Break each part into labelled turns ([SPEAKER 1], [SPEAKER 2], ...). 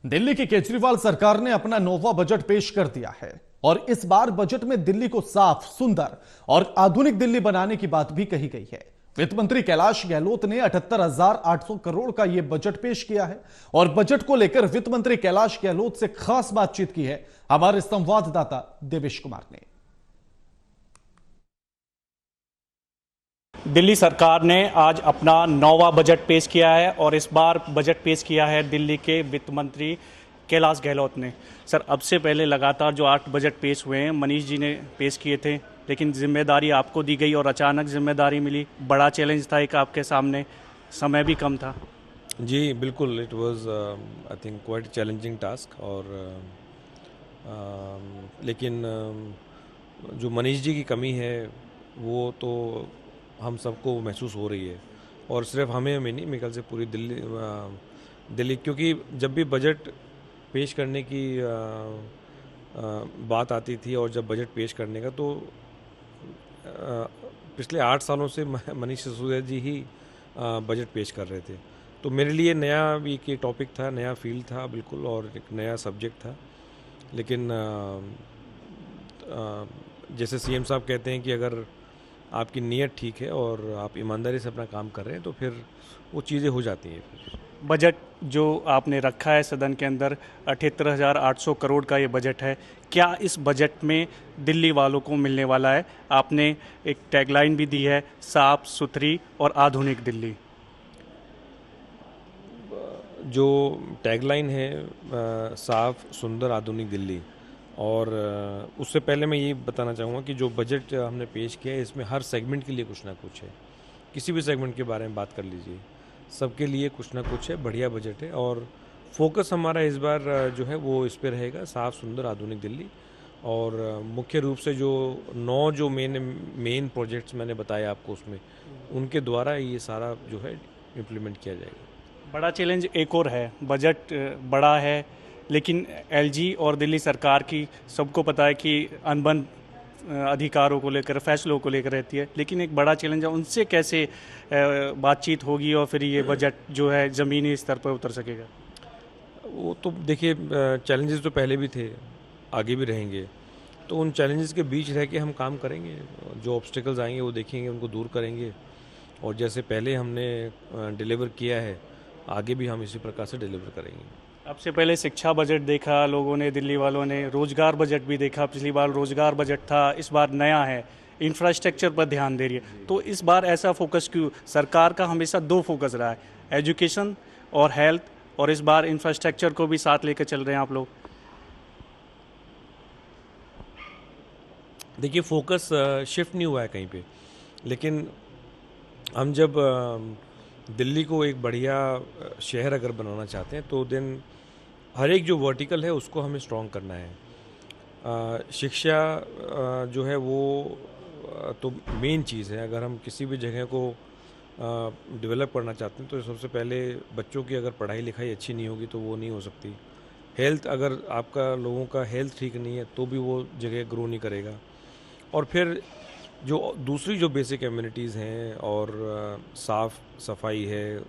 [SPEAKER 1] दिल्ली की केजरीवाल सरकार ने अपना नौवां बजट पेश कर दिया है और इस बार बजट में दिल्ली को साफ, सुंदर और आधुनिक दिल्ली बनाने की बात भी कही गई है। वित्त मंत्री कैलाश गहलोत ने 78,800 करोड़ का यह बजट पेश किया है और बजट को लेकर वित्त मंत्री कैलाश गहलोत से खास बातचीत की है हमारे संवाददाता देवेश कुमार ने।
[SPEAKER 2] दिल्ली सरकार ने आज अपना नौवां बजट पेश किया है और इस बार बजट पेश किया है दिल्ली के वित्त मंत्री कैलाश गहलोत ने। सर, अब से पहले लगातार जो 8 बजट पेश हुए हैं मनीष जी ने पेश किए थे, लेकिन जिम्मेदारी आपको दी गई और अचानक जिम्मेदारी मिली। बड़ा चैलेंज था एक आपके सामने, समय भी कम था।
[SPEAKER 3] जी बिल्कुल, it was I think quite challenging task और लेकिन जो मनीष जी की कमी है वो तो हम सबको महसूस हो रही है और सिर्फ हमें नहीं, मेरे ख्याल से पूरी दिल्ली क्योंकि जब भी बजट पेश करने की बात आती थी और जब बजट पेश करने का तो पिछले 8 सालों से मनीष सिसोदिया जी ही बजट पेश कर रहे थे। तो मेरे लिए नया भी एक टॉपिक था, नया फील्ड था बिल्कुल और एक नया सब्जेक्ट था। लेकिन जैसे सीएम साहब कहते हैं कि अगर आपकी नीयत ठीक है और आप ईमानदारी से अपना काम कर रहे हैं तो फिर वो चीज़ें हो जाती हैं।
[SPEAKER 2] बजट जो आपने रखा है सदन के अंदर 78,800 करोड़ का ये बजट है, क्या इस बजट में दिल्ली वालों को मिलने वाला है? आपने एक टैगलाइन भी दी है, साफ सुथरी और आधुनिक दिल्ली।
[SPEAKER 3] जो टैगलाइन है साफ सुंदर आधुनिक दिल्ली, और उससे पहले मैं ये बताना चाहूँगा कि जो बजट हमने पेश किया है इसमें हर सेगमेंट के लिए कुछ ना कुछ है। किसी भी सेगमेंट के बारे में बात कर लीजिए, सबके लिए कुछ ना कुछ है। बढ़िया बजट है और फोकस हमारा इस बार जो है वो इस पे रहेगा, साफ़ सुंदर आधुनिक दिल्ली। और मुख्य रूप से जो 9 जो मेन प्रोजेक्ट्स मैंने बताया आपको, उसमें उनके द्वारा ये सारा जो है इम्प्लीमेंट किया जाएगा।
[SPEAKER 2] बड़ा चैलेंज एक और है, बजट बड़ा है लेकिन एलजी और दिल्ली सरकार की सबको पता है कि अनबन अधिकारों को लेकर, फैसलों को लेकर रहती है, लेकिन एक बड़ा चैलेंज है उनसे कैसे बातचीत होगी और फिर ये बजट जो है ज़मीनी स्तर पर उतर सकेगा।
[SPEAKER 3] वो तो देखिए, चैलेंजेस तो पहले भी थे, आगे भी रहेंगे। तो उन चैलेंजेस के बीच रह के हम काम करेंगे, जो ऑब्स्टिकल्स आएंगे वो देखेंगे, उनको दूर करेंगे और जैसे पहले हमने डिलीवर किया है आगे भी हम इसी प्रकार से डिलीवर करेंगे।
[SPEAKER 2] अब से पहले शिक्षा बजट देखा लोगों ने, दिल्ली वालों ने रोजगार बजट भी देखा। पिछली बार रोजगार बजट था, इस बार नया है, इंफ्रास्ट्रक्चर पर ध्यान दे रही है। तो इस बार ऐसा फोकस क्यों? सरकार का हमेशा 2 फोकस रहा है, एजुकेशन और हेल्थ, और इस बार इंफ्रास्ट्रक्चर को भी साथ लेकर चल रहे हैं आप लोग।
[SPEAKER 3] देखिए, फोकस शिफ्ट नहीं हुआ है कहीं पे, लेकिन हम जब दिल्ली को एक बढ़िया शहर अगर बनाना चाहते हैं तो देन हर एक जो वर्टिकल है उसको हमें स्ट्रॉन्ग करना है। शिक्षा जो है वो तो मेन चीज़ है। अगर हम किसी भी जगह को डेवलप करना चाहते हैं तो सबसे पहले बच्चों की अगर पढ़ाई लिखाई अच्छी नहीं होगी तो वो नहीं हो सकती। हेल्थ, अगर आपका लोगों का हेल्थ ठीक नहीं है तो भी वो जगह ग्रो नहीं करेगा। और फिर जो दूसरी जो बेसिक एम्यूनिटीज़ हैं और साफ़ सफाई है,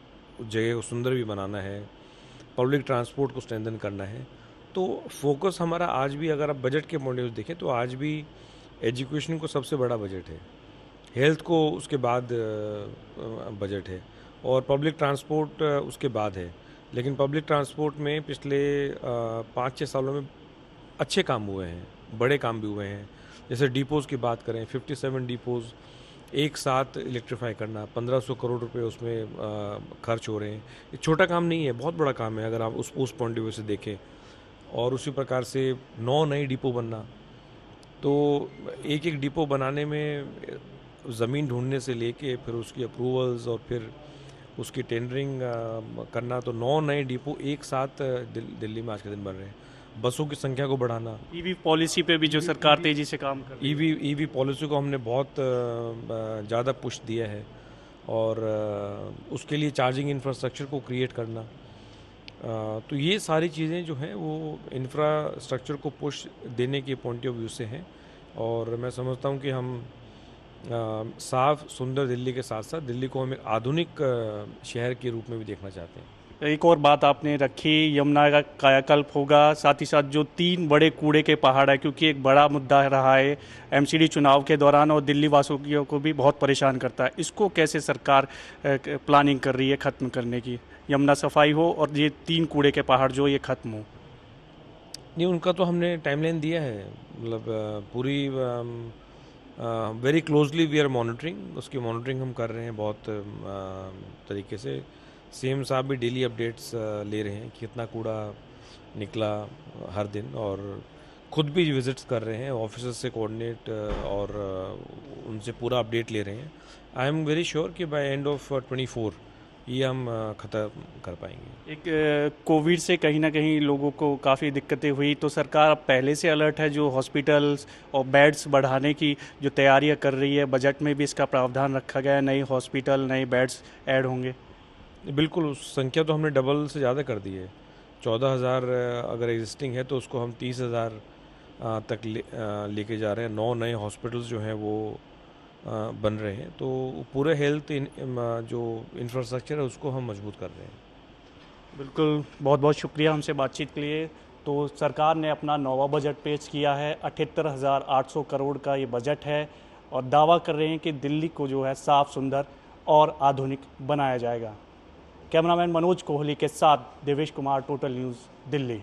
[SPEAKER 3] जगह को सुंदर भी बनाना है, पब्लिक ट्रांसपोर्ट को स्ट्रेंथन करना है। तो फोकस हमारा आज भी, अगर आप बजट के मॉड्यूल देखें तो आज भी एजुकेशन को सबसे बड़ा बजट है, हेल्थ को उसके बाद बजट है और पब्लिक ट्रांसपोर्ट उसके बाद है। लेकिन पब्लिक ट्रांसपोर्ट में पिछले 5-6 सालों में अच्छे काम हुए हैं, बड़े काम भी हुए हैं। जैसे डिपोज़ की बात करें, 57 डिपोज़ एक साथ इलेक्ट्रीफाई करना, 1500 करोड़ रुपए उसमें खर्च हो रहे हैं। ये छोटा काम नहीं है, बहुत बड़ा काम है अगर आप उस पॉइंट ऑफ व्यू से देखें। और उसी प्रकार से 9 नए डिपो बनना, तो एक एक डिपो बनाने में ज़मीन ढूंढने से लेके फिर उसकी अप्रूवल्स और फिर उसकी टेंडरिंग करना, तो 9 नए डिपो एक साथ दिल्ली में आज के दिन बन रहे हैं। बसों की संख्या को बढ़ाना,
[SPEAKER 2] ईवी पॉलिसी पे भी जो सरकार तेजी से काम कर रही है।
[SPEAKER 3] ईवी पॉलिसी को हमने बहुत ज़्यादा पुश दिया है और उसके लिए चार्जिंग इंफ्रास्ट्रक्चर को क्रिएट करना। तो ये सारी चीज़ें जो हैं वो इंफ्रास्ट्रक्चर को पुश देने के पॉइंट ऑफ व्यू से हैं और मैं समझता हूँ कि हम साफ सुंदर दिल्ली के साथ साथ दिल्ली को हम एक आधुनिक शहर के रूप में भी देखना चाहते हैं।
[SPEAKER 2] एक और बात आपने रखी, यमुना का कायाकल्प होगा, साथ ही साथ जो 3 बड़े कूड़े के पहाड़ है, क्योंकि एक बड़ा मुद्दा रहा है एमसीडी चुनाव के दौरान और दिल्ली वासियों को भी बहुत परेशान करता है। इसको कैसे सरकार प्लानिंग कर रही है ख़त्म करने की, यमुना सफाई हो और ये 3 कूड़े के पहाड़ जो ये ख़त्म हो?
[SPEAKER 3] नहीं, उनका तो हमने टाइमलाइन दिया है, मतलब पूरी very closely we are monitoring, उसकी मॉनिटरिंग हम कर रहे हैं बहुत तरीके से। सीएम साहब भी डेली अपडेट्स ले रहे हैं कि कितना कूड़ा निकला हर दिन, और खुद भी विजिट्स कर रहे हैं ऑफिसर्स से कोऑर्डिनेट और उनसे पूरा अपडेट ले रहे हैं। आई एम वेरी श्योर कि बाय एंड ऑफ 24 ये हम ख़त्म कर पाएंगे।
[SPEAKER 2] एक कोविड से कहीं ना कहीं लोगों को काफ़ी दिक्कतें हुई, तो सरकार अब पहले से अलर्ट है, जो हॉस्पिटल्स और बेड्स बढ़ाने की जो तैयारियां कर रही है, बजट में भी इसका प्रावधान रखा गया है, नए हॉस्पिटल नए बेड्स ऐड होंगे?
[SPEAKER 3] बिल्कुल, उस संख्या तो हमने डबल से ज़्यादा कर दी है। 14,000 अगर एग्जिस्टिंग है तो उसको हम 30,000 तक लेके जा रहे हैं। 9 नए हॉस्पिटल्स जो हैं वो बन रहे हैं, तो पूरे हेल्थ जो इंफ्रास्ट्रक्चर है उसको हम मजबूत कर रहे हैं।
[SPEAKER 2] बिल्कुल, बहुत बहुत शुक्रिया हमसे बातचीत के लिए। तो सरकार ने अपना 9वां बजट पेश किया है, 78,800 करोड़ का ये बजट है, और दावा कर रहे हैं कि दिल्ली को जो है साफ, सुंदर और आधुनिक बनाया जाएगा। कैमरामैन मनोज कोहली के साथ देवेश कुमार, टोटल न्यूज़, दिल्ली।